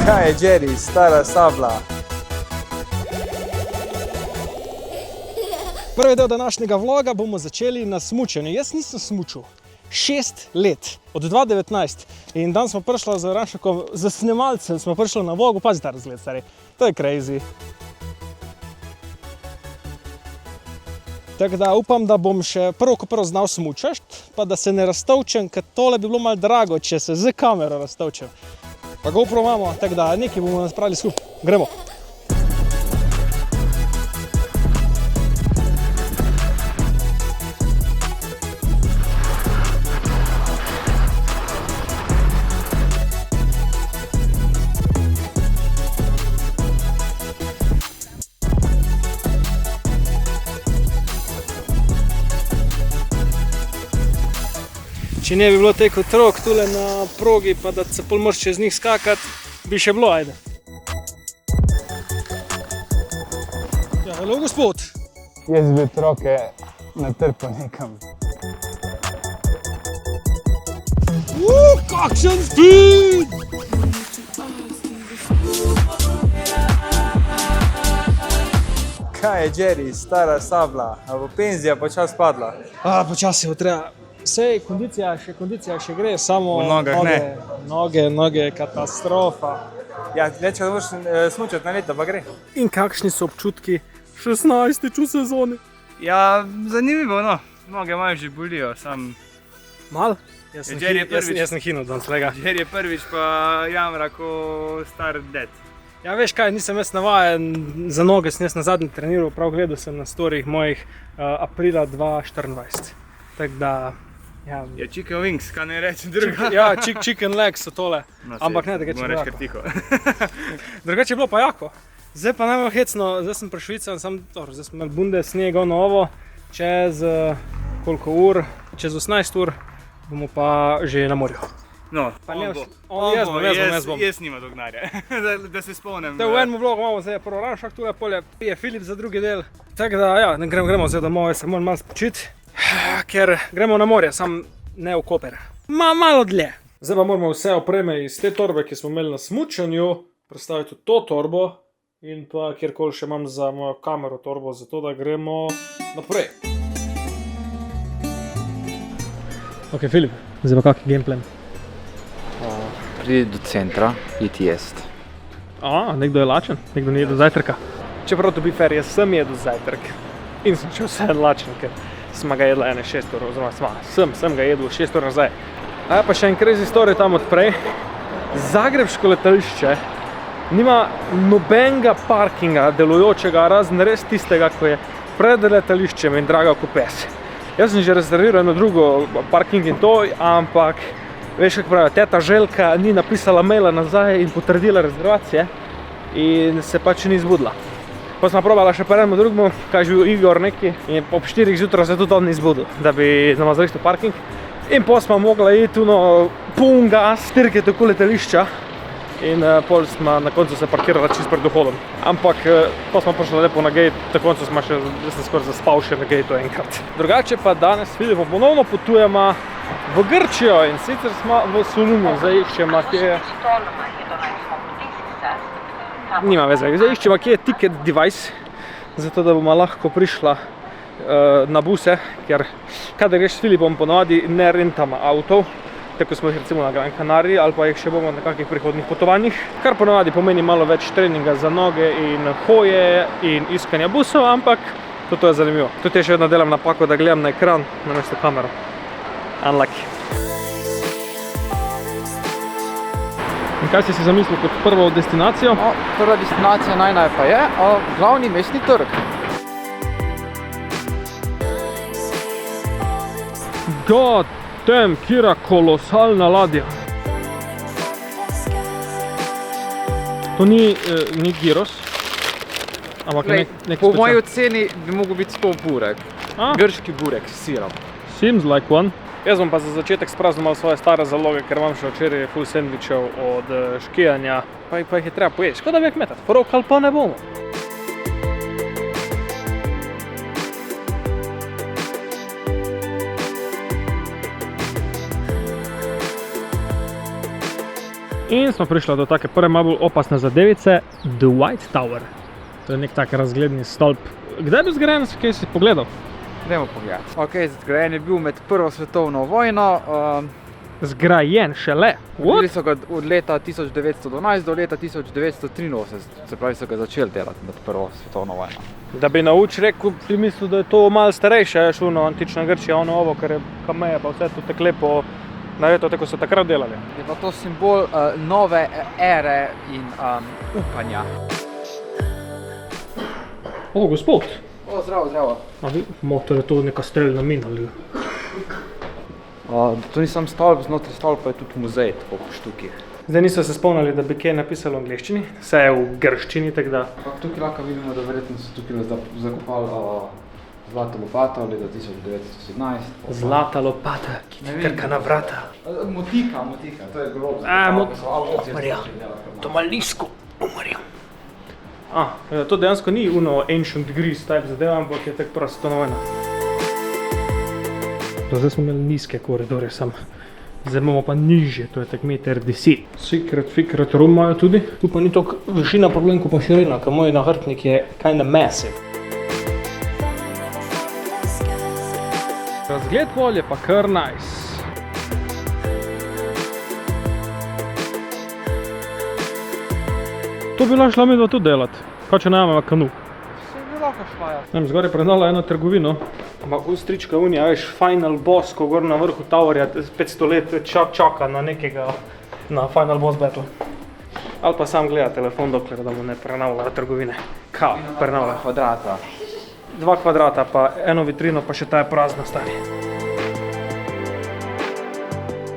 Kaj je Jerry, stara sabla? Prvi del današnjega vloga bomo začeli na smučanju. Jaz nisem smučil 6 let, od 2019. In danes smo prišli z Ranšakom, z snemalcem smo prišli na Vogo. Pazi ta razgled, stari. To je crazy. Tako da upam, da bom še prvo znal smučati, pa da se ne raztovčem, ker tole bi bilo malo drago, če se z kamero raztovčem. Pa GoPro imamo, tako da nekaj bomo naspravili skupaj. Gremo! Če ne bi bilo teh otrok tule na progi, pa da se pol moraš čez njih skakati, bi še bilo, ajde. Ja, hello, gospod. Jaz bi otroke natrpal nekam. Kakšen speed! Kaj je Jerry, stara sabla? A bo penzija počas padla? Počasi bo treba. Sej, kondicija še gre, samo V nogah noge, katastrofa. Ja, neče da moraš smučati na leto, pa gre. In kakšni so občutki 16. sezone? Ja, zanimivo, no. Noge malo že bolijo, sam... Mal? Jaz sem hino danes lega. Jer je prvič pa jamra ko star ded. Ja, veš kaj, nisem jaz navajen za noge, sem jaz na zadnji treniral, prav gledal sem na storih mojih aprila 2024. Tako da... Ja, chicken wings, kaj ne rečem druga. Ja, chicken legs so tole. No, ampak ne, drugače je bilo moraš kar jako. tiho. Drugače je bilo pa jako. Zdaj pa najbolj hecno, zdaj sem prešvican, zdaj smo imeli bunde, sneg, novo. Čez koliko ur, čez 18 ur bomo pa že na morju. No, Jaz bom. Jaz nima dognarja, da se spomnim. V enem vlogu imamo zdaj prvo Ranšak, tule polje je Filip za drugi del. Tako da, ja, gremo zdaj domov, se moram malo spočiti. Ker gremo na morje, sam ne v Koper. Malo dlje. Zdaj pa moramo vse opreme iz te torbe, ki smo imeli na smučanju, prestaviti v to torbo in pa kjerkoli še imam za mojo kamero torbo, zato da gremo naprej. Ok, Filip, zdaj pa kak je gameplan? Pridi do centra, iti jest. Nekdo je lačen, nekdo ni jedel zajtrka. Čeprav to bi fair, jaz sem jedel zajtrk in sem še vse lačen, ker smo ga jedla 6 ur, oziroma sem ga jedel 6 ur nazaj. Pa še en crazy story tam odprej. Zagrebško letališče nima nobenega parkinga delujočega, razen res tistega, ko je pred letališčem in draga kot pes. Jaz sem že rezerviral eno drugo parking in to, ampak veš, kako pravi, teta Željka ni napisala maila nazaj in potrdila rezervacije in se pač ni zbudila. Pa smo probala še pa enemu drugemu, kaj je bil Igor neki, in ob 4 zjutraj se tudi on ni zbudil, da bi nama zristil parking. In pol smo mogla iti pun gas, trkati okoli letališča in pol smo na koncu se parkirala čist pred vhodom. Ampak pa smo prišli lepo na gate, na koncu smo še, jaz sem skoraj zaspal še na gateu enkrat. Drugače pa danes s Filipom ponovno potujemo v Grčijo in sicer smo v Solunu, zdaj iščemo, kje nima veze, zdaj iščemo, kje je ticket device, zato da bomo lahko prišla na buse, ker kadar greš s Filipom ponovadi ne rentamo avtov, tako smo jih recimo na Gran Canariji ali pa jih še bomo na kakih prihodnih potovanjih, kar ponovadi pomeni malo več treninga za noge in hoje in iskanja busov, ampak to je zanimivo. Tudi še vedno delam napako, da gledam na ekran namesto kamero. Unlucky. In kaj si si zamislil kot prvo destinacijo? Prva destinacija najnaj pa je glavni mestni trg. God damn, kira kolosalna ladja. To ni gyros, ampak nek Po moji oceni bi mogel biti to burek. Grški burek s sirom. Seems like one. Jaz bom pa za začetek spraznoval svoje stare zaloge, ker imam še včeraj full sendvičev od škijanja, pa jih je treba pojesti. Škoda bi jih metati, porokali pa ne bomo. In smo prišli do take prve malo bolj opasne zadevice, The White Tower. To je nek tak razgledni stolp. Kdaj je bil zgrajen, kaj si pogledal? Dajmo pogledati. Ok, zgrajen je bil med Prvo svetovno vojno. Zgrajen šele. Gradili so ga od leta 1912 do leta 1983, se pravi so ga začeli delati med Prvo svetovno vojno. Da bi nauč rekel, bi mislil, da je to malo starejše, je šlo antična Grčija, ono ovo, ker je kameje pa vse to tekle po nareto, tako so takrat delali. Je pa to simbol nove ere in upanja. O, gospod. O, zdravo, zdravo. A vi, motor je to neka streljna mina ali? To ni sam stolp, znotraj stolpa je tudi muzej, tako po štukih. Zdaj niso se spomnili, da bi kaj napisali v angleščini, vse je v grščini, tako da. Tukaj lahko vidimo, da verjetno so tukaj zakopali zlato lopato leta 1917. Zlata lopata, ki ti trka na vrata. Motika, to je grob. Marja, to malo nizko, Marja. To dejansko ni uno Ancient Greece type zadeva, ampak je tak prva svetovna vojna. Zdaj smo imeli nizke koridore, zdaj imamo pa nižje, to je tak 1,10 m. Secret room imajo tudi. Tu pa ni toliko višina problem, ko pa širina, ker moj nahrbtnik je kinda massive. Razgled pol je pa kar nice. To bi lahko šla midva tudi delati, kaj če najameva kanu. Se bi lahko šla, ja. Zgoraj predala eno trgovino, ampak ustrička unija, veš, Final Boss, ko gor na vrhu towerja 500 let čaka na nekega, na Final Boss battle. Ali pa sam gleda telefon, dokler da mu ne prenavlja trgovine. Kao, prenavlja. 2 kvadrata. 2 kvadrata, pa eno vitrino, pa še ta je prazna stanje.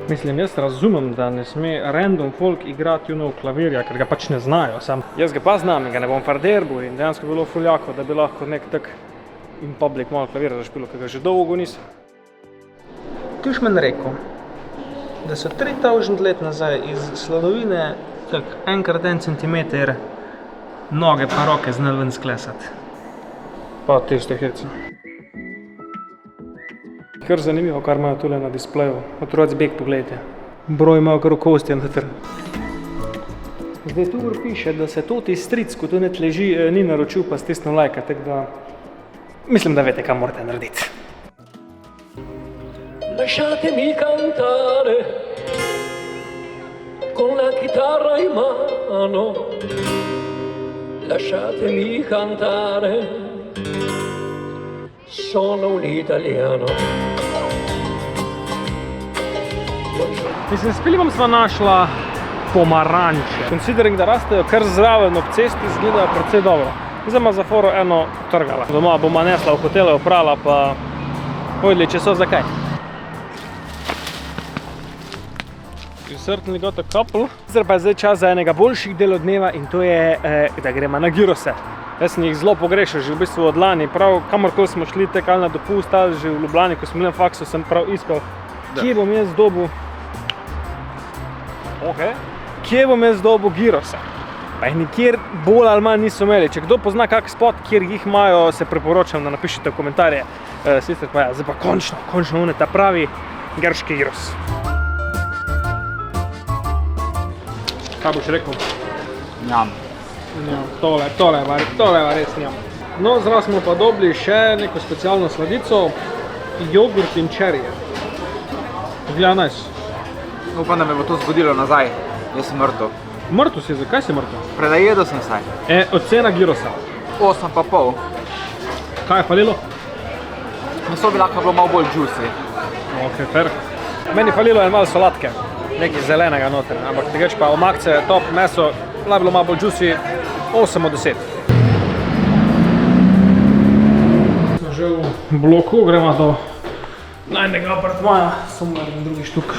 Mislim, jaz razumem, da ne sme random folk igrati v klavirja, ker ga pač ne znajo. Jaz ga pa znam in ga ne bom farderbu in dejansko bilo fuljako, da bi lahko nek tak in public malo klavira zašpilo, ker ga že dolgo nisem. Tiš meni rekel, da so 3000 let nazaj iz sladovine tak 1x1 centimeter noge pa roke znali ven sklesati. Pa tiste hece. Kar zanimivo, kar imajo tule na displeju. Otroci beg pogledajte. Broj imajo kar okostje noter. Zdaj tu gor piše, da se toti stric, ko tu net leži, ni naročil pa stisnil lajka, tako da mislim, da vete, kaj morate narediti. Lasciatemi cantare con la chitarra in mano. Lasciatemi cantare. Sono un italiano. Mislim, s Filipom sva našla pomaranče. Considering, da rastejo kar zraven ob cesti, izgledajo precej dobro. Zdaj ima za foro eno trgala. Doma boma nesla v hotele, oprala pa povedali, če so zakaj. You certainly got a couple. Zdaj pa je zdaj čas za enega boljših delov dneva in to je, da gremo na gyrose. Jaz sem jih zelo pogrešal, že v bistvu od lani, prav kamorkoli smo šli, tek ali na dopust, ali že v Ljubljani, ko smo bili na faksu, sem prav iskal, kje bom jaz dobil gyrose. Pa jih nikjer bolj ali manj niso imeli. Če kdo pozna kak spot, kjer jih imajo, se priporočam, da napišite v komentarje. Sicer pa ja, zdaj pa končno ta pravi grški gyros. Kaj boš rekel? Njam. Tole je res njam. No, zraven smo pa dobili še neko specialno sladico, jogurt in čerije. Gleda nice. Upam, da me bo to zgodilo nazaj. Jaz sem mrtev. Mrtev si, zakaj si mrtev? Prenajedel sem se. Ocena gyrosa. 8,5. Kaj je falilo? Meso bi lahko bilo malo bolj juicy. Ok, fair. Meni falilo je malo solatke, nekaj zelenega noter, ampak tegeč pa omakce, top, meso, lahko bilo malo bolj juicy, 8 od 10. Smo že v bloku, gremo do najnega apartmaja, samo naredim drugi štuk.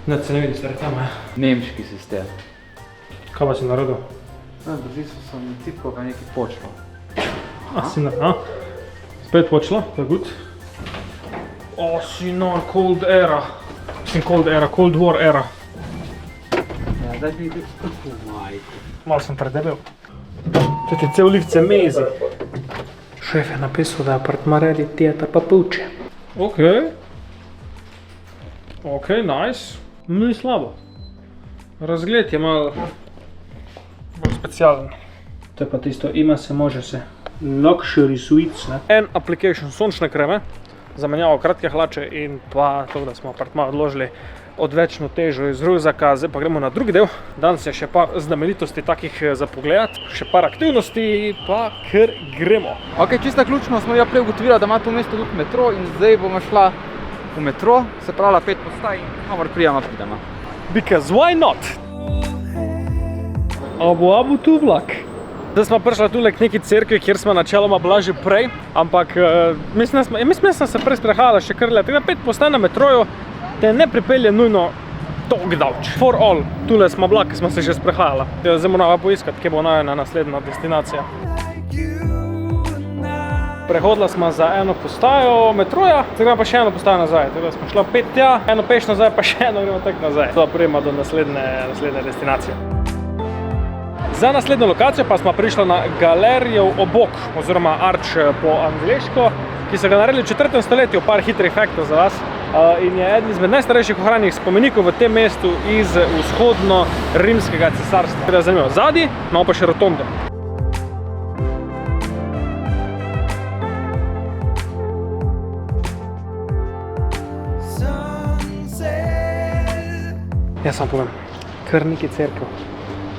Ne, se ne vidi, stari tam je. Nemški sistem. Kaj pa si naredil? Brzico sem tipko pa nekaj počlo. Spet počlo, to je good. Sinon, Cold Era. Cold War era. Ja, zdaj bi Malo sem predebel. To ti cel lift se mezi. Šef je napisal, da je apartma redi tijeta pa puče. Ok, nice. Ni slabo. Razgled je malo bolj specialen. To je pa tisto, ima se, može se. Luxury suites, ne? En application sončne kreme, zamenjavo kratke hlače in pa to, da smo apartma odložili odvečno težo iz ruzaka. Zdaj pa gremo na drugi del. Danes je še par znamenitosti takih za pogledat, še par aktivnosti, pa kar gremo. Ok, čisto ključno smo ja prej ugotovili, da ima to mesto tudi metro in zdaj bomo šla v metro, se pravi 5 postaj in kamor prijema pridemo. Because why not? Abu tu vlak. Zdaj smo prišli tule k neki cerkvi, kjer smo načeloma bila že prej, ampak mislim, da sem se prej sprehajala še kar let. 5 postaj na metroju te ne pripelje nujno toliko daleč. For all, tule smo bila, ki smo se že sprehajala. Zdaj moramo poiskati, kje bo najna naslednja destinacija. Prehodila smo za eno postajo metroja, zdaj gremo pa še eno postajo nazaj. Tako da smo šla 5 tja, eno peš nazaj, pa še eno gremo tak nazaj. Da prijema do naslednje destinacije. Za naslednjo lokacijo pa smo prišli na Galerijo obok, oziroma Arč po angleško, ki so ga naredili v 4. stoletju, par hitrih faktov za vas. In je eden izmed najstarejših ohranjenih spomenikov v tem mestu iz vzhodno-rimskega cesarstva. Tako da je zanimivo. Zadnji imamo pa še rotondo. Jaz vam povem, kar nekaj cerkev,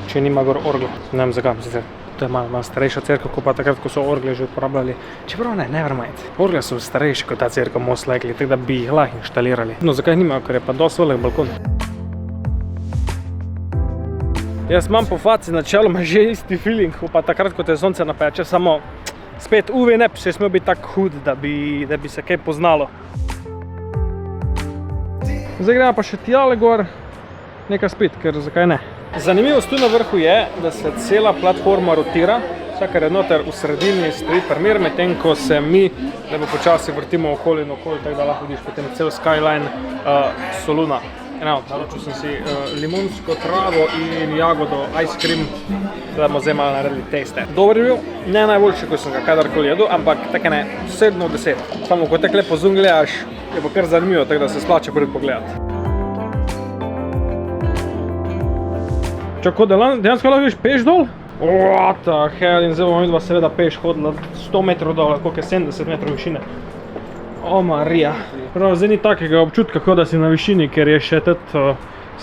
če nima gor orgla. Ne vem zakaj, sicer to je malo starejša cerkev, kot pa takrat, ko so orgle že uporabljali. Čeprav ne, never mind. Orgle so starejši kot ta cerkev, most likely, tako da bi jih lahko inštalirali. No, zakaj nimajo, ker je pa dosti velik balkon. Jaz imam po faci načeloma že isti feeling, pa takrat, ko te sonce napeče, samo spet UV ne bi smel biti tako hud, da bi se kaj poznalo. Zdaj gremo pa še tjale gor, nekaj spet, ker zakaj ne. Zanimivost tu na vrhu je, da se cela platforma rotira, vsakar je noter v sredini stoji primer, medtem ko se mi lepo počasi vrtimo okoli in okoli, tako da lahko vidiš potem cel skyline Soluna. Naročil sem si limonsko travo in jagodo ice cream, da bomo zdaj malo naredili teste. Dober je bil, ne najboljši, ko sem ga kadarkoli jedel, ampak tako ne, 7 od 10. Samo ko tako lepo zun gledaš, je pa kar zanimivo, tako da se splača prvi pogledati. Čako, dejansko lahko vidiš peš dol? What the hell, in zdaj bomo videla seveda peš hodila 100 metrov dol, koliko je 70 metrov višine. O Marija. Prav, zdaj ni takega občutka, kot da si na višini, ker je še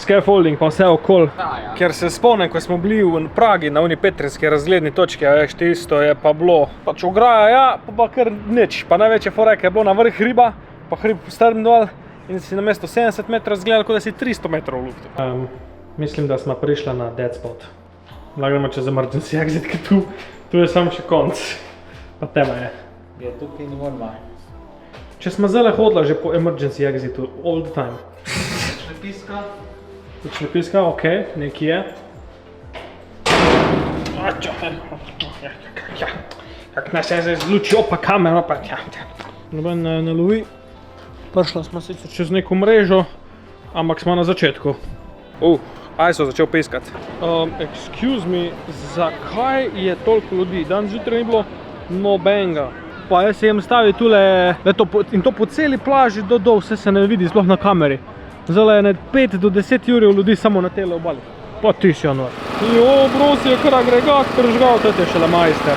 scaffolding pa vse okoli. Ker se spomnim, ko smo bili v Pragi na uni petrinski razgledni točki, a veš, tisto je pa bilo. Pač ograja, ja, pa kar nič. Pa največje fora je, ker je bilo na vrh hriba, pa hrib strm dol in si namesto 70 metrov zgledal, kot da si 300 metrov v luftu. Mislim, da smo prišli na dead spot. Lahko gremo čez emergency exit, ker tu je samo še konc. Pa tema je. Je tukaj ne moramo. Če smo zdaj hodila že po emergency exitu, all the time. Točne piska. Točne piska, ok, nekaj je. Kak nas je zdaj zluči, opa kamera, pa noben ne lovi. Prišla smo sicer čez neko mrežo, ampak smo na začetku. Ajso začel piskati. Excuse me, zakaj je toliko ljudi? Dan zjutraj ni bilo nobenega. Pa jaz se jem stavil tule, in to po celi plaži do dol, vse se ne vidi, sploh na kameri. Zdaj je 5 do 10 jurjev ljudi samo na tele obali. Pa ti si januar. Jo, brosi je kar agregat, pržgal, to je šele majster.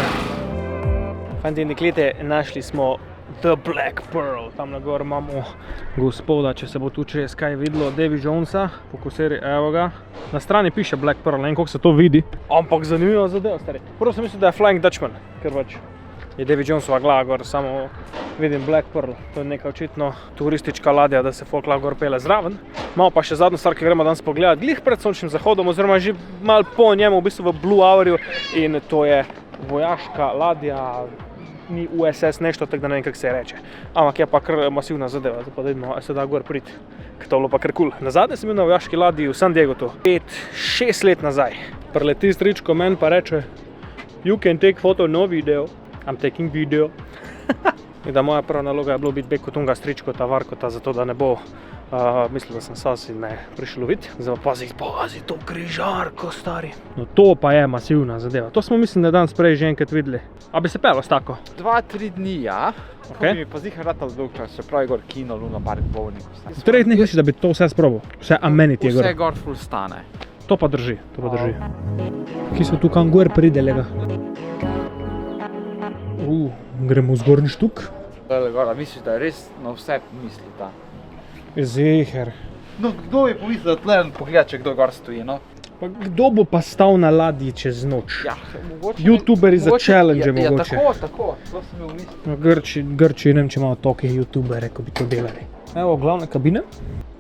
Fanti in deklete, našli smo The Black Pearl. Tam na gor imamo gospoda, če se bo tu čez kaj videlo, Davy Jonesa, fokuseri, evo ga. Na strani piše Black Pearl, ne vem, koliko se to vidi. Ampak zanimivo zadeva, stari. Prvo sem mislil, da je Flying Dutchman, ker pač je Davy Jonesova glava gor, samo vidim Black Pearl. To je neka očitno turistička ladja, da se folk lahko gor pele zraven. Malo pa še zadnjo stvar, ki gremo danes pogledati, glih pred sončnim zahodom, oziroma že malo po njemu, v bistvu v Blue Hourju, in to je vojaška ladja, ni USS nešto, tako da ne vem, kako se reče. Ampak je pa kar masivna zadeva, zdaj pa da vidimo, se da gor priti, ker to bilo pa kar cool. Nazadnje sem bil na vojaški ladji v San Diego tu, 5-6 let nazaj. Preleti stričko men pa reče, you can take photo, no video. I'm taking video. In da moja prva naloga je bilo biti bek kot unga stričko, ta varkota, zato da ne bo mislil, da sem sas in me prišel loviti. Zdaj pa pazi to križarko, stari. No to pa je masivna zadeva. To smo mislim, da danes prej že enkrat videli. A bi se pelo s tako? 2-3 dni, ja. Okay. To bi mi pa zihar ratal dolg čas, se pravi gor kino, Luna Park, bowling. V 3 dneh misliš, da bi to vse sprobal? Vse amenity je gor? Vse gor full stane. To pa drži, to pa drži. Kje so tu kam gor pridelega? Gremo v zgornji štuk. Tole gora, misliš, da je res na vse misli ta. Zeher. No, kdo bi pomislil, da tle pogleda, če kdo gor stoji, no? Pa kdo bo pa stal na ladji čez noč? Ja, mogoče... Youtuberi za challenge ja, mogoče. Ja, tako, to sem imel v misli. No, Grči, ne vem, če imajo toke youtubere, ko bi to delali. Evo, glavne kabine.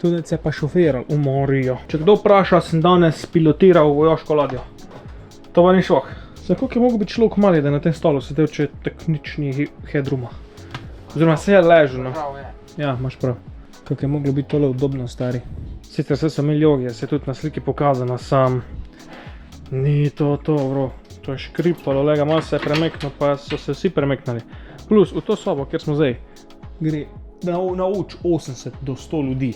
Tudi se pa šoferal, umorijo. Če kdo vpraša, sem danes pilotiral vojaško ladjo. To pa ni šloh. Za koliko je mogel biti človek mali, da je na tem stolu sedel, če tak nič ni headrooma. Oziroma se je ležal, no. Ja, imaš prav. Kako je moglo biti tole udobno, stari. Sicer vse so imeli joge, se je tudi na sliki pokazano, sam ni to, bro. To je škripalo, lega, malo se je premeknil, pa so se vsi premeknili. Plus, v to sobo, kjer smo zdaj, gre na uč 80 do 100 ljudi.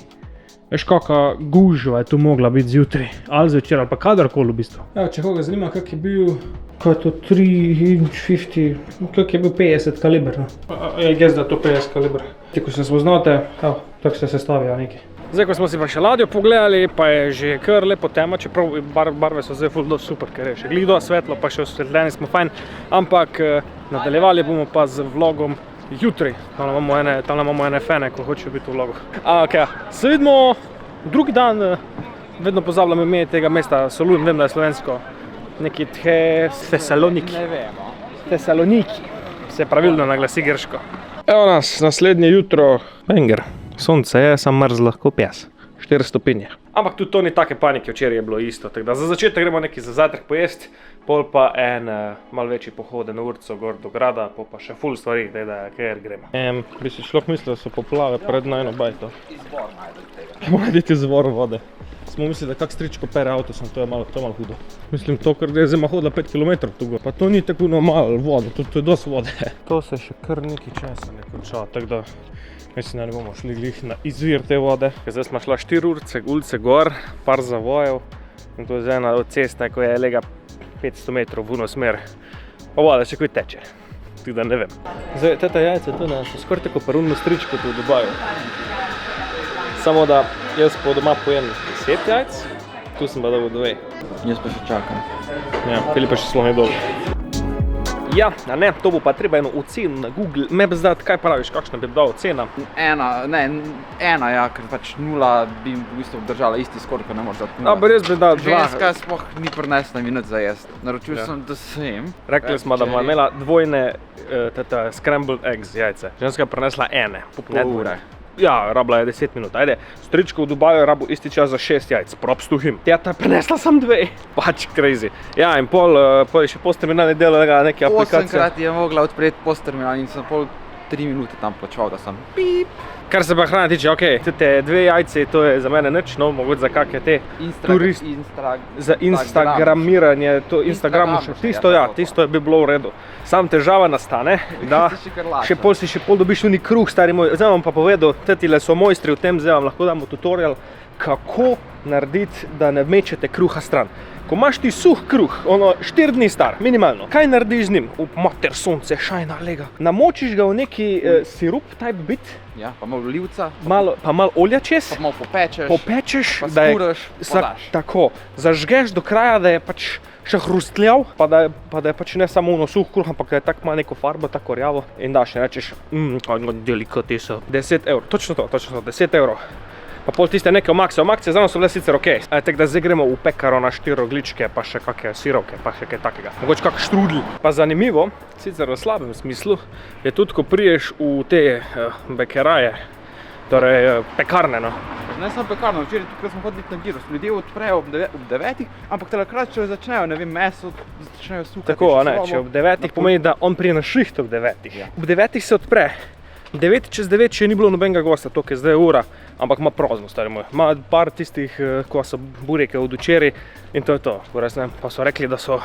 Veš, kakva gužva je tu mogla biti zjutraj, ali zvečer, ali pa kadarkoli v bistvu. Evo, če koga zanima, kak je bil, kaj je to 3,50, kak je bil 50 kaliber, no. Je guess, da je to 50 kaliber. Ko se spoznate, evo, tako se sestavijo neki. Zdaj, ko smo si pa še ladjo pogledali, pa je že kar lepo tema, čeprav barve so zdaj ful dosti super, ker je še glih dosti svetlo, pa še osvetljeni smo fajn, ampak nadaljevali bomo pa z vlogom jutri. Tam imamo ene fene, ko hočejo biti v vlogu. Se vidimo drugi dan, vedno pozabljam ime tega mesta, Solun, vem, da je slovensko, neki Tesaloniki. Ne vemo. Tesaloniki, se pravilno naglasi grško. Evo nas, naslednje jutro, banger. Sonce je, sam mrzlo, kot pes. 4 stopinje. Ampak tudi to ni take panike, včeraj je bilo isto. Tako da za začetek gremo nekaj za zajtrk pojesti, pol pa en malo večji pohode na Urco gor do grada, pol pa še ful stvari, da kjer gremo. Bi si človek mislil, da so poplave pred najno bajto. Izvor najdem tega. Mora biti izvor vode. Smo mislili, da kak stričko pere avto, to je malo hudo. Mislim, to, ker je zima hodila 5 km tu gor. Pa to ni tako malo vode, to je dosti vode. To se še kar nekaj časa ne konča, tako da mislim, da ne bomo šli glih na izvir te vode. Zdaj smo šla 4 ulice gor, par zavojev in to je zdaj ena od cesta, ko je lega 500 metrov v uno smer. Pa voda še kaj teče, tako da ne vem. Zdaj, teta jajce tu so skoraj tako parunno stričko tu v Dubaju. Samo da jaz po doma pojem 10 jajc, tu sem pa dobil 2. Jaz pa še čakam. Ja, Filip pa še sloh ne dobil. Ja, a ne, to bo pa treba eno oceno na Google Maps dati, kaj praviš, kakšna bi bila ocena? Ena, ja, ker pač 0 bi v bistvu obdržala isti skor, ko ne moreš dati 0. Res bi dal 2. Ženska sploh ni prinesla minut za jesti. Naročil sem the same. Rekli smo, da bomo imela dvojne scrambled eggs jajce. Ženska je prinesla ene. Pol ure. Ja, rabila je 10 minut, ajde. Stričko v Dubaju je rabil isti čas za 6 jajc, props to him. Teta je prinesla sam 2, pač crazy. Ja, in pol je še postterminalni del neke aplikacije. 8-krat je mogla odpreti postterminal in sem pol 3 minute tam plačal, da sem pip. Kar se pa hrane tiče, okej, te 2 jajce, to je za mene nič, no, mogoče za kakje te za instagramiranje, to Instagramu še, tisto bi bilo v redu. Sam težava nastane, da še pol dobiš tudi kruh, stari moj, zdaj vam pa povedal, tetile so mojstri v tem, zdaj vam lahko damo tutorial, kako narediti, da ne mečete kruha stran. Ko imaš ti suh kruh, 4 dni star, minimalno, kaj narediš z njim? Mater sonce, šajna lega. Namočiš ga v neki sirup, type bit. Ja, pa malo olivca. Pa malo olja čez. Pa malo popečeš. Popečeš, pa skuraš, podaš. Tako, zažgeš do kraja, da je pač še hrustljav, pa da je pač ne samo suh kruh, ampak da je tako malo neko farbo, tako rjavo. In daš in rečeš, delikatesa. 10 €, točno to, 10 €. Pa pol tiste neke omakse zraven so bile sicer okej. Tako da zdaj gremo v pekaro na 4 rogličke, pa še kakšne sirovke, pa še kaj takega. Mogoče kak štrudl. Pa zanimivo, sicer v slabem smislu, je tudi, ko priješ v te bekeraje, torej pekarne, no. Ne samo pekarno, včeraj tukaj smo hodili na Giros, ljudje odprejo ob 9, ampak takrat, če začnejo, ne vem, meso, začnejo sukati. Tako, a ne, če ob 9 pomeni, da on prije na šiht ob 9. Ja. Ob 9 se odpre. 9 čez 9 še ni bilo nobenega gosta, to je zdaj ura, ampak ima prazno, stari moj. Ima par tistih, ko so bureke od včeraj in to je to. Pa so rekli, da so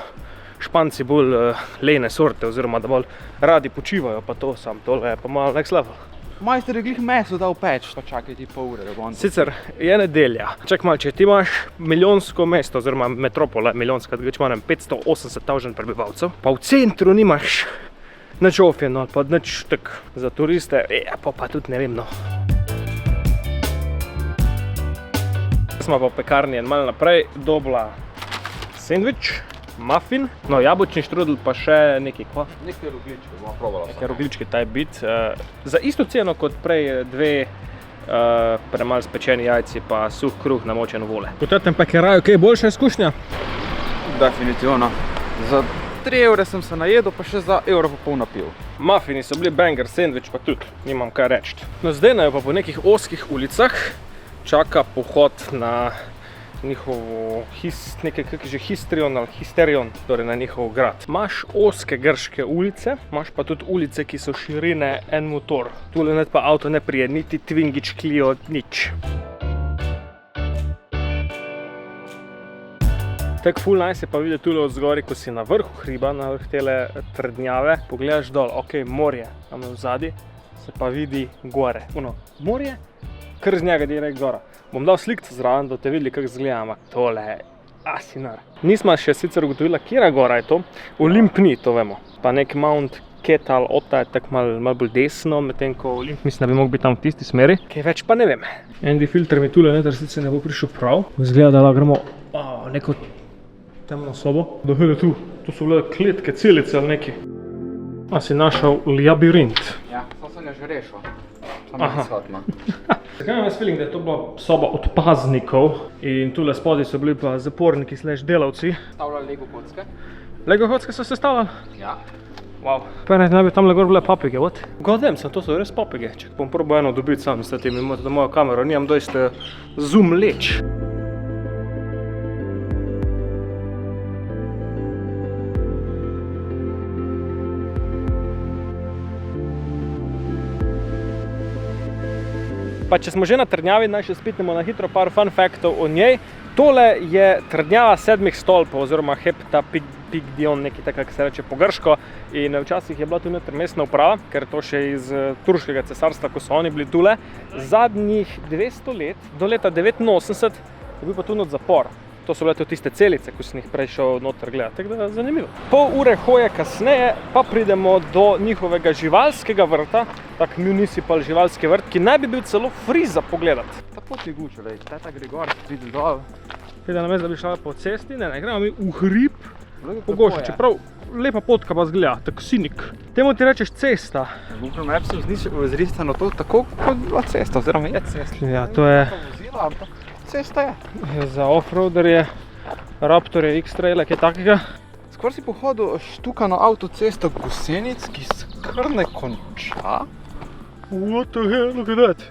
Španci bolj lene sorte, oziroma da bolj radi počivajo, pa to sam, tole je pa malo next level. Majster je glih meso dal peč, pa čakaj ti pol ure, da bo on... Sicer je nedelja. Čak malo, če ti imaš milijonsko mesto, oziroma metropola milijonska, da imam 580 000 prebivalcev, pa v centru nimaš nič ofjeno ali pa nič tak za turiste, pa tudi ne vem, no. Smo pa v pekarni en malo naprej dobila sendvič, muffin, no jabolčni štrudel pa še nekaj, kva? Nekaj rogličke bomo probala. Nekaj rogličke taj bit. Za isto ceno kot prej dve premalo spečeni jajci pa suh kruh namočen v olje. Po tem pekaraju, kaj je boljša izkušnja? Definitivno. Za 3 evre sem se najedel, pa še za evro pa pol napil. Muffini so bili banger, sendvič pa tudi, nimam kaj reči. No zdaj naj pa po nekih oskih ulicah čaka pohod na njihovo Histerion ali Histerion, torej na njihov grad. Imaš oske grške ulice, imaš pa tudi ulice, ki so širine en motor. Tule net pa avto ne prije, niti Twingič, Clio, nič. Tak ful nice je pa videti tule od zgori, ko si na vrhu hriba, na vrh tele trdnjave, pogledaš dol, ok, morje, tam v zadnji se pa vidi gore. Morje, kar z njega direkt gora. Bom dal slikce zraven, da te videli, kako izgleda, ampak tole je asinar. Nismo še sicer ugotovila, kjera gora je to. Olimp ni, to vemo. Pa nek Mount Ketal, Ota je tako malo bolj desno, medtem ko Olimp mislim, da bi mogel biti tam v tisti smeri. Kaj več pa ne vem. Andy filter mi tule noter sicer ne bo prišel prav. Izgleda, da gremo neko temno sobo. Da vede tu, to so bile kletke, celice ali neki. A si našel labirint. Ja, to sem jo že rešil. Aha. Zakaj imam jaz feeling, da je to bila soba odpaznikov in tule spodaj so bili pa zaporniki / delavci. Stavljali Lego kocke. Lego kocke so se stavljali? Ja. Wow. Pa naj bi tam gor bile papige, what? Godem sem, to so res papige. Če bom probal eno dobiti sam s tem, imate da mojo kamero, nimam dosti zoom leč. Pa če smo že na trdnjavi, naj še spitnemo na hitro par fun faktov o njej. Tole je trdnjava 7 stolpov, oziroma heptapigdion, nekaj tako, kako se reče po grško. In včasih je bila tu noter mestna uprava, ker to še iz turškega cesarstva, ko so oni bili tule. Zadnjih 200 let, do leta 89, je bil pa tu not zapor. To so bile tudi tiste celice, ko sem jih prej šel noter gledati, tako da je zanimivo. Pol ure hoje kasneje pa pridemo do njihovega živalskega vrta, tak municipal živalski vrt, ki naj bi bil celo free za pogledati. Ta pot je gučo, lej, teta gre gor, pride dol. Kaj da namesto, da bi šla po cesti, ne, gremo mi v hrib po goši, čeprav lepa potka pa zgleda, tako sinik. Temu ti rečeš cesta. Google Maps je zristano to tako kot bila cesta, oziroma je cesta. Ja, to je... Cesta je. Za offroaderje, Raptorje, X-Traile, kaj takega. Skoro si pohodil štukano avtocesto Gosenic, ki se kar ne konča. What the hell, look at that.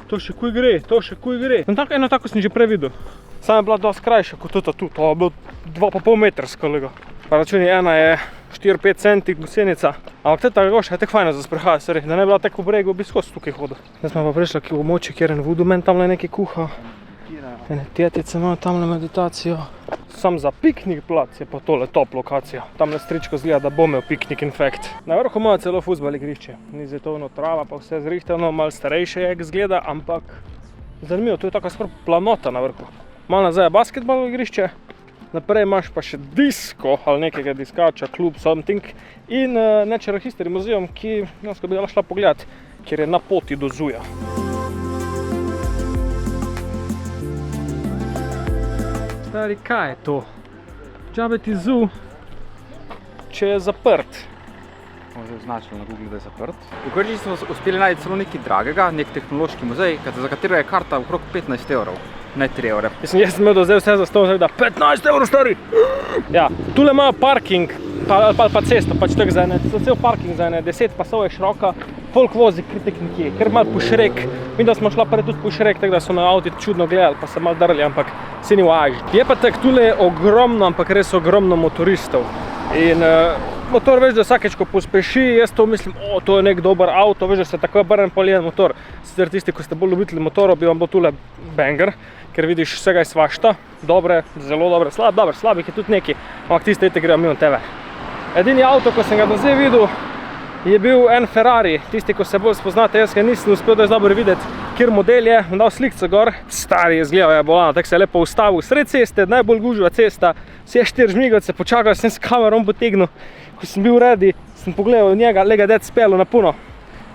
To še kuj gre. Eno tako sem že prej videl. Sama je bila dosti krajša kot to je bilo 2,5 metrska lega. Pa računi, ena je 4-5 centi Gosenica. Ampak teta goša je tako fajna za sprehajati, da ne bi bila tako v bregu, bi skozi tukaj hodil. Zdaj smo pa prišli v območje, kjer en vodomen tamle nekaj kuha. Ene tetice imajo tamle meditacijo. Sam za piknik plac je pa tole top lokacija. Tamle stričko zgleda, da bo imel piknik in fact. Na vrhu imajo celo fuzbal igrišče. Ni zdaj to trava, pa vse zrihtano, malo starejše je zgleda, ampak zanimivo, tu je taka skoraj planota na vrhu. Malo nazaj je basketbal igrišče. Naprej imaš pa še disko ali nekega diskača, klub, something. In Natural History muzeum, ki bi dala šla pogledati, kjer je na poti do Zuja. Stari, kaj je to? Džabe ti Zoo, če je zaprt. Smo že označili na Google, da je zaprt. V Grčiji smo uspeli najti celo nekaj dragega, nek tehnološki muzej, za katero je karta okrog 15 evrov. Ne 3 evre. Jaz sem imel do zdaj vse za stol, da 15 evrov stari! Ja, tule imajo parking, pa cesto, pač tako za cel parking za 10 pasov je široka, folk vozi kritik nekje, ker malo pošrek. Mi da smo šla prej tudi pošrek, tako da so na avti čudno gledali, pa se malo drli, ampak se ni važi. Je pa tako, tule je ogromno, ampak res ogromno motoristov. In motor, veš, da vsakeč, ko pospeši, jaz to mislim, to je nek dober avto, veš, da se tako obrne poljen motor. Sicer tisti, ko ste bolj ljubitelji motorov, bi vam bo tule banger, ker vidiš vsega je svašta, dobre, zelo dobre, slabih je tudi neki, ampak tiste grejo mimo tebe. Edini avto, ko sem ga do zdaj videl, je bil en Ferrari, tisti, ko se bolj spoznate, jaz ga nisem uspel dosti dobro videti, kjer model je, dal slikco gor, stari je zgledal, je bolano, tako se je lepo ustavil sred ceste, najbolj gužva cesta, vse 4 žmigavce, počakal sem s kamerom potegnil, ko sem bil ready, sem pogledal njega, lega ded spelo na puno,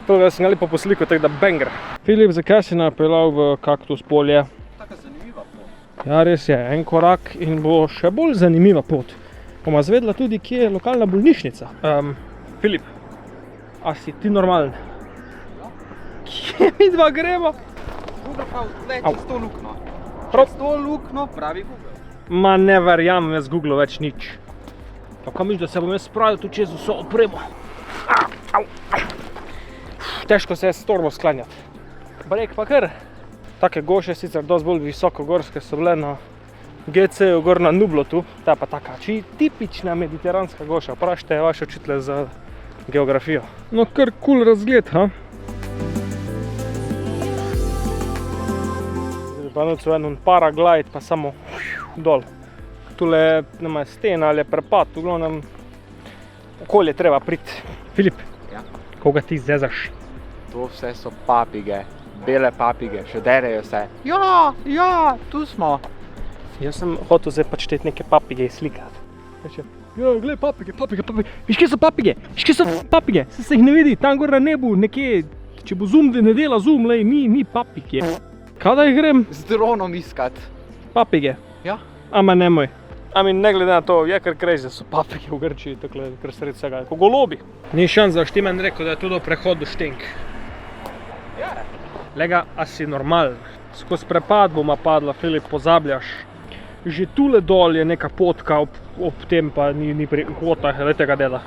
toga sem ga lepo poslikal, tako da banger. Filip, zakaj si napeljal v kaktus polje? Taka zanimiva Ja, res je, en korak in bo še bolj zanimiva pot. Bomo zvedla tudi, kje je lokalna bolnišnica. Filip, a si ti normalen? Kje mi dva gremo? Google prav, le Au. čez to lukno. Prav. Čez to lukno pravi Google. Ma ne verjamem jaz Google več nič. Pa kam misliš, da se bom jaz spravil tu čez vso opremo? Au. Težko se je s torbo sklanjati. Brek pa kar. Take goše, sicer dosti bolj visokogorske, so bile na GC-ju gor na Nublotu. Ta pa taka tipična mediteranska goša. Vprašajte vaše učitelje za geografijo. No, kar kul razgled, ha? Zdaj pa nocu en paraglide, pa samo dol. Tule nema stena ali je prepad, v glavnem okolje treba priti. Filip, Ja. koga ti zezaš? To vse so papige, bele papige, še derejo se. Ja, tu smo. Jaz sem hotel zdaj pač te neke papige slikati. Reče, ja, glej, papige. Viš, kje so papige? Se jih ne vidi, tam gor na nebu, nekje, če bo zoom, da ne dela zoom, lej, ni papige. Kaj da jih grem? Z dronom iskat. Papige. Ja. Ama nemoj. Ne glede na to, je kar crazy, da so papige v Grčiji, takole, kar sredi vsega, ko golobi. Ni šans, da Štimen rekel, da je to do prehodu štenk. Ja. Lega, a si normalen? Skozi prepad boma padla, Filip, pozabljaš. Že tule dol je neka potka, ob tem pa ni pri kvotah, le tega deda.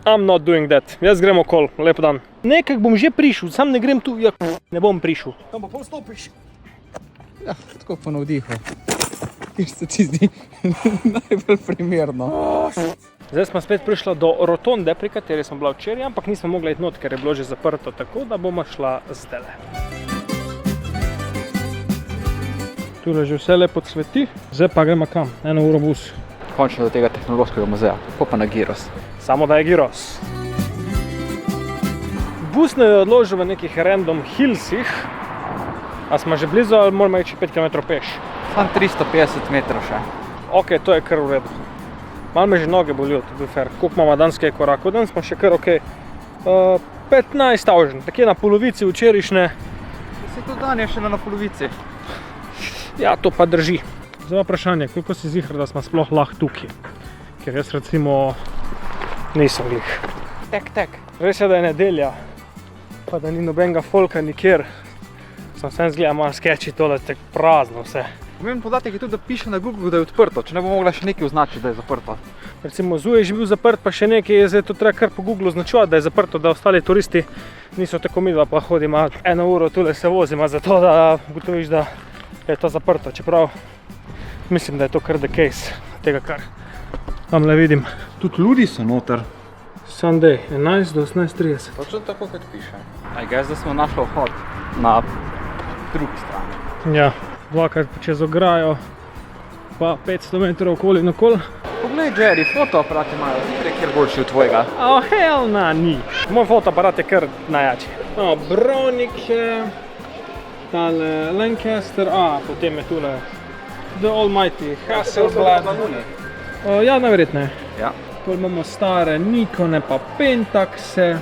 I'm not doing that. Jaz grem okol, lep dan. Nekak bom že prišel, sam ne grem tu, ja, ne bom prišel. Tam pa pol stopiš. Ja, tako po navdihu. Kjer se ti zdi najbolj primerno. Zdaj smo spet prišla do rotonde, pri kateri smo bila včeraj, ampak nismo mogli iti not, ker je bilo že zaprto, tako da bomo šla zdajle. Tule že vse lepo cveti, zdaj pa gremo kam, 1 uro bus. Končno do tega tehnološkega muzeja, kako pa na Giros. Samo da je Giros. Bus ne je odložil v nekih random hillsih. A smo že blizu ali moramo iti 5 km peš? Sam 350 metrov še. Ok, to je kar v redu. Malo me že noge bolijo, to bi fair. Koliko imamo danske korakov? Danes smo še kar ok. 15 tavžen, tako je na polovici včerajšnje. Se to dan je še na polovici. Ja, to pa drži. Zdaj vprašanje, koliko si ziher, da smo sploh lahko tukaj? Ker jaz recimo nisem glih. Tek. Res je, da je nedelja, pa da ni nobenega folka nikjer. Sem vsem zgleda malo sketchy tole, tako prazno vse. Pomemben podatek je tudi, da piše na Google, da je odprto, če ne bo mogla še nekaj označiti, da je zaprto. Recimo ZUJ je že bil zaprt, pa še nekaj je zdaj to treba kar po Google označevati, da je zaprto, da ostali turisti niso tako midva, pa hodimo 1 uro tule se vozimo, zato da ugotoviš, da je to zaprto. Čeprav mislim, da je to kar the case tega, kar tamle vidim. Tudi ljudi so noter. Sunday, 11 do 18:30. Točno tako, kot piše. I guess, da smo našli vhod na drugi strani. Ja, dvakrat čez ograjo, pa 500 metrov okoli in okoli. Poglej, Jerry, fotoaparat imajo, zjutraj kjer boljši od tvojega. Oh, hell na, ni. Moj fotoaparat je kar najjači. No, Browning je, tale Lancaster, potem je tule The Almighty Hasselblad. Ja, najverjetneje. Ja. Pol imamo stare Nikone pa Pentaxe.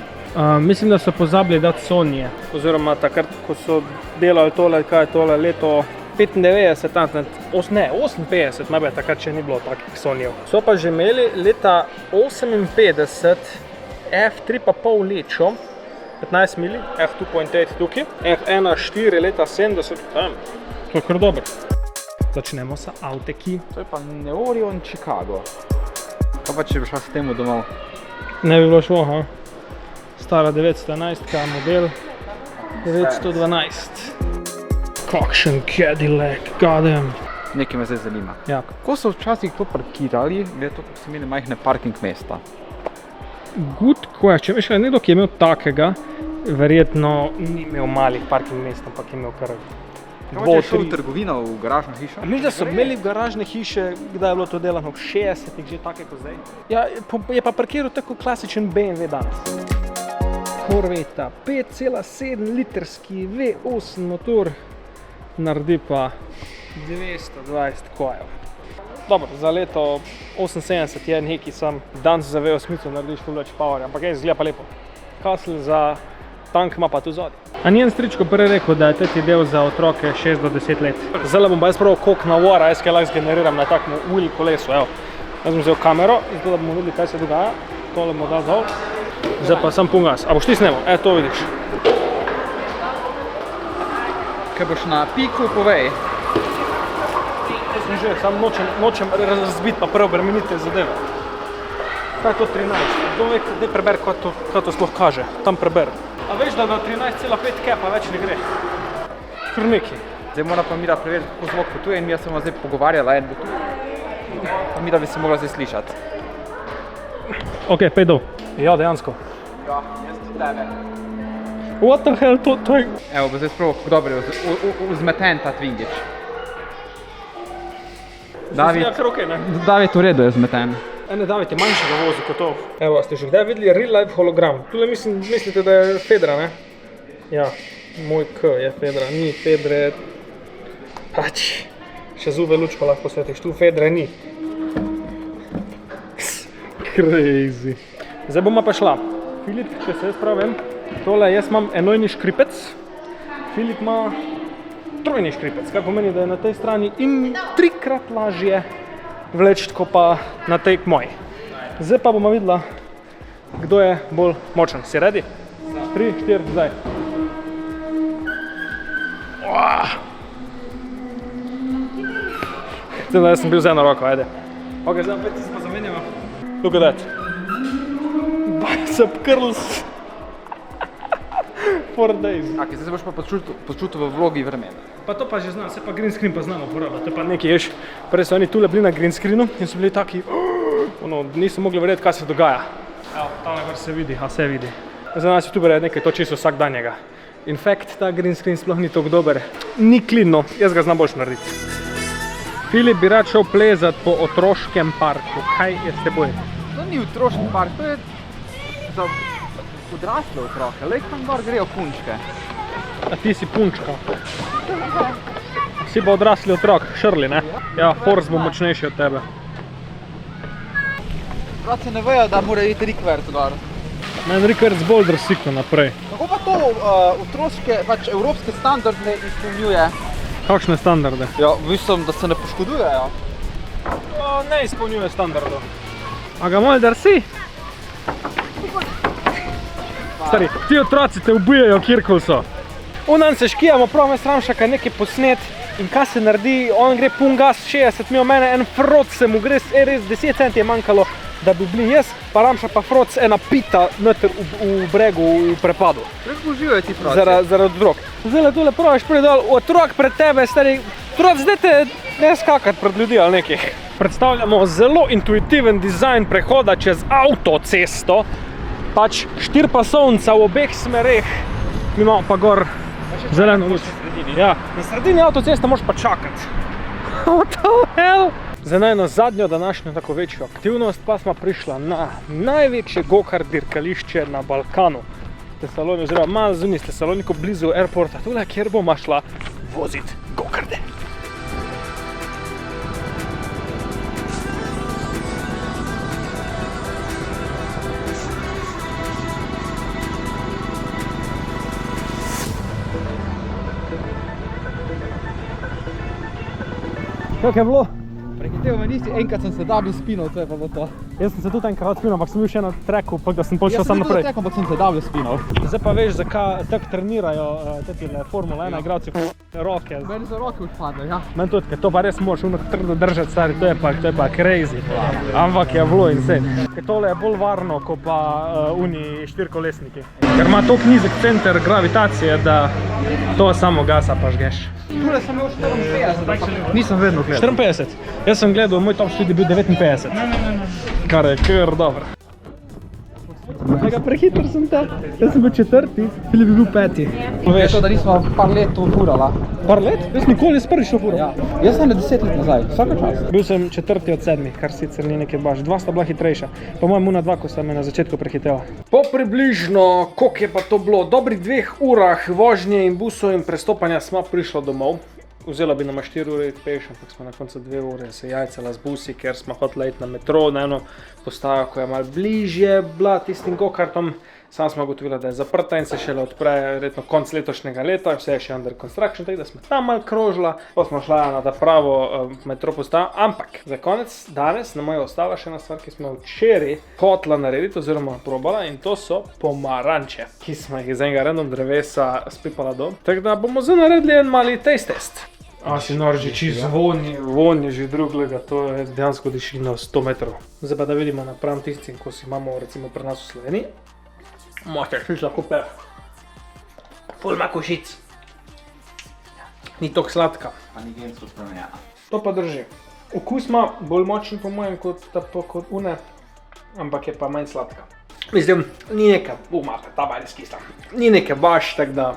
Mislim, da so pozabili dati Sonyje. Oziroma takrat, ko so delali tole, kaj je tole, leto 95, 58, najbolj takrat še ni bilo takih Sonyjev. So pa že imeli leta 58 f3,5 lečo, 15 mm, f2.8 tukaj, f1.4 leta 70, to je kar dobro. Začnemo sa avteki. To je pa Neorion Chicago. Kaj pa če bi šla s temu domov? Ne bi bilo šlo, ha? Stara 911, model 912. Kakšen Cadillac, goddamn. Nekaj me zdaj zanima. Ja. Kako so včasih to parkirali, glede to, kako so imeli majhne parking mesta? Good question. Veš, nekdo, ki je imel takega, verjetno ni imel malih parking mest, ampak je imel kar Kaj pa če je šel v trgovino, v garažno hišo? Mislim, da so imeli garažne hiše, kdaj je bilo to delano, v 60-ih, že take kot zdaj. Ja, je pa parkiral tako klasičen BMW danes. Corvetta, 5,7 litrski V8 motor, naredi pa 220 kojev. Dobro, za leto 78 je nekaj sam, danes za V8 narediš ful več powerja, ampak je izgleda pa lepo. Kasl za tank ima pa tu zadnji. A njen stričko prej rekel, da je teti del za otroke 6 do 10 let. Zdaj bom pa jaz prav koliko navora, jaz kaj lahko zgeneriram na takem wheel kolesu, evo. Jaz bom vzel kamero, zato da bomo videli, kaj se dogaja. Tole bomo dal dol. Zdaj pa sam pun gas. A boš ti snemal? To vidiš. Kaj boš na piku, povej. Sem že, sam nočem razbiti pa preobremeniti zadeve. Kaj je to 13? Kdo ve, daj preber, kaj to sploh kaže. Tam preber. A veš, da na 13,5 kepa več ne gre? Kar neki. Zdaj mora pa Mira preveriti, kako zvok potuje in mi sem zdaj pogovarjala en bo tu. Pa Mira bi se mogla zdaj slišati. Ok, pej dol. Ja, dejansko. Ja, jaz tudi tebe. What the hell, to je... Evo, bo zdaj spravo, kako dobro je vzmeten ta Twingič. David, Ja, kar okej, ne? David v redu je vzmeten. Ne, David je manjšega vozu kot to. Evo, ste že kdaj videli real life hologram? Tule mislite, da je Fedra, ne? Ja, moj K je Fedra, ni Fedre... Pač, še z UV lučko lahko posvetiš, tu Fedre ni. Crazy. Zdaj bomo pa šla. Filip, če se jaz pravim, tole jaz imam enojni škripec, Filip ima trojni škripec, kar pomeni, da je na tej strani in 3-krat lažje vleči, kot pa na tej moji. Zdaj pa bomo videla, kdo je bolj močen. Si ready? 3, 4, zdaj. Zdaj, da jaz sem bil z eno roko, ajde. Ok, zdaj pa ti se pa zamenjamo. Look at that. Bicep curls. 4 days. Ok, zdaj se boš pa počutil v vlogi vremena. Pa to pa že znam, se pa green screen pa znamo uporabljati. To je pa nekaj, ješ. Prej so oni tule bili na green screenu in so bili taki, niso mogli verjeti, kaj se dogaja. Evo, tale gor se vidi, a se vidi. Za nas youtuber je nekaj to čisto vsakdanjega. In fact, ta green screen sploh ni tako dober. Ni clean, no, jaz ga znam boljš narediti. Filip bi rad šel plezat po otroškem parku. Kaj je s teboj? To ni otroški park, to je za odrasle otroke. Lej, tam gor grejo punčke. A ti si punčka. Si pa odrasli otrok, Shirley, ne? Ja, Forrest bo močnejši od tebe. Otroci ne vejo, da mora iti rikvert gor. Meni rikvert bolj drsikno naprej. Kako pa to otroške, pač evropske standarde izpolnjuje? Kakšne standarde? Ja, mislim, da se ne poškodujejo. Ne izpolnjuje standardov. A ga malo drsi? Stari, ti otroci te ubijajo, kjerkoli so. Unan se škijamo, prav me sram še kaj nekaj posnet in kaj se naredi, on gre pun gas 60 mil, mene en frot se mu gre, res 10 centi je manjkalo, da bi bili jaz, pa Ramša pa frot ena pita noter v bregu v prepadu. Res uživajo ti otroci. Zaradi otrok. Zdaj tule praviš prvi dol, otrok pred tebe, stari, otrok, zdaj te ne skakati pred ljudi ali nekaj. Predstavljamo zelo intuitiven dizajn prehoda čez avtocesto, pač 4 pasovnica v obeh smereh, mi imamo pa gor zeleno luč. Ja, na sredini avtocesta moraš pa čakati. What the hell? Za najno zadnjo današnjo tako večjo aktivnost pa smo prišla na največje go-kart dirkališče na Balkanu. Tesalonij, oziroma malo zunaj Tesalonikov, blizu airporta, tule, kjer bomo šla voziti go-karte. Kako je bilo? Prehitev me nisi, enkrat sem se double spinal, to je pa bo to. Jaz sem se tudi enkrat spinal, ampak sem bil še na treku, pa da sem počel sam naprej. Jaz sem bil na treku, ampak sem se double spinal. Zdaj pa veš, zakaj tako trenirajo tetile Formula 1 igralci roke. Meni so roke odpadle, ja. Meni tudi, ker to pa res moraš trdo držati, stari, to je pa crazy. Ampak je bilo insane. Ker tole je bolj varno, kot pa uni 4-kolesniki. Ker ima toliko nizek center gravitacije, da to samo gasa pa žgeš. Tule sem imel 54, nisem vedno gledal. 54. Jaz sem gledal, moj top speed je bil 59. Kar je kar dobro. Prehiter sem te. Jaz sem bil 4., Filip je bil 5. Veš to, da nismo par let to furala. Par let? Jaz nikoli s prvič to fural. Ja. Jaz sem 10 let nazaj, vsaka čas. Bil sem 4. od 7, kar sicer ni nekaj baš. 2 sta bila hitrejša. Po mojem una 2, ko sta me na začetku prehitela. Po približno, koliko je pa to bilo, dobrih 2 urah vožnje in busov in prestopanja smo prišli domov. Vzelo bi nama 4 ure iti peš, ampak smo na koncu 2 ure se jajcala z busi, ker smo hoteli iti na metro, na eno postajo, ko je malo bližje bila tistim go-kartom. Sam smo ugotovili, da je zaprta in se šele odpre verjetno konc letošnjega leta, vse je še under construction, tako da smo tam malo krožila, pa smo šla na ta pravo metro postajo, ampak za konec danes nam je ostala še ena stvar, ki smo včeraj hotela narediti oziroma probala, in to so pomaranče, ki smo jih iz enega random drevesa spipala dol. Tako da bomo zdaj naredili en mali taste test. A si nor že čist von je že drugega, to je dejansko diši na 100 metrov. Zdaj pa da vidimo napram tistim, ko si imamo recimo pri nas v Sloveniji. Možete šliš lahko peh. Ful ima košic. Ni toliko sladka. Pa ni gensko spremenjena. To pa drži. Okus ima bolj močen po mojem kot une, ampak je pa manj sladka. Mislim, ni neka, umate, ta ba res kisla. Ni neke baš, tako da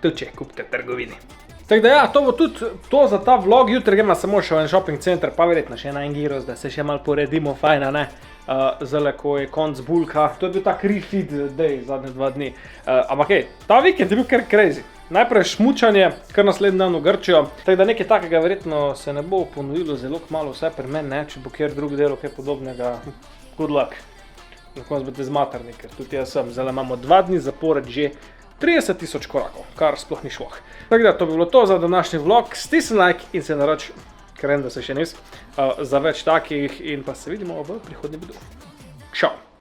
tudi če kupite v trgovini. Tako da ja, to bo tudi to za ta vlog. Jutri gremo samo še v en shopping center, pa verjetno še na en gyros, da se še malo poredimo, fajna, ne? Zdaj, ko je konc bulka, to je bil tak refeed day zadnje 2 dni. Ampak hej, ta vikend je bil kar crazy. Najprej šmučanje, kar naslednji dan v Grčijo, tako da nekaj takega verjetno se ne bo ponovilo zelo kmalu, vsaj pri meni, ne, če bo kjer drug delo kaj podobnega, good luck. Na koncu boste zmatrni, ker tudi jaz sem. Zdaj imamo 2 dni zapored že 30.000 korakov, kar sploh ni šloh. Tako da to bi bilo to za današnji vlog, stisni like in se naroč, ker vem, da se še nis, za več takih in pa se vidimo v prihodnjem videu. Čau!